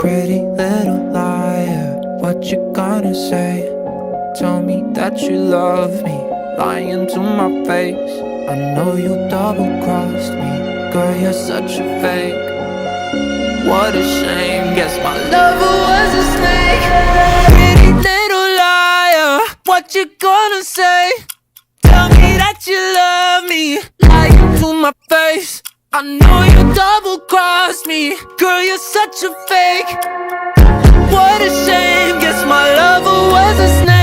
Pretty little liar, what you gonna say? Tell me that you love me, lying to my face. I know you double-crossed me, girl, you're such a fake. What a shame, guess my lover was a snake. Pretty little liar, what you gonna say? Tell me that you love me, lying to my face. I know you double-crossed me, girl, you're such a fake. What a shame, guess my lover was a snake.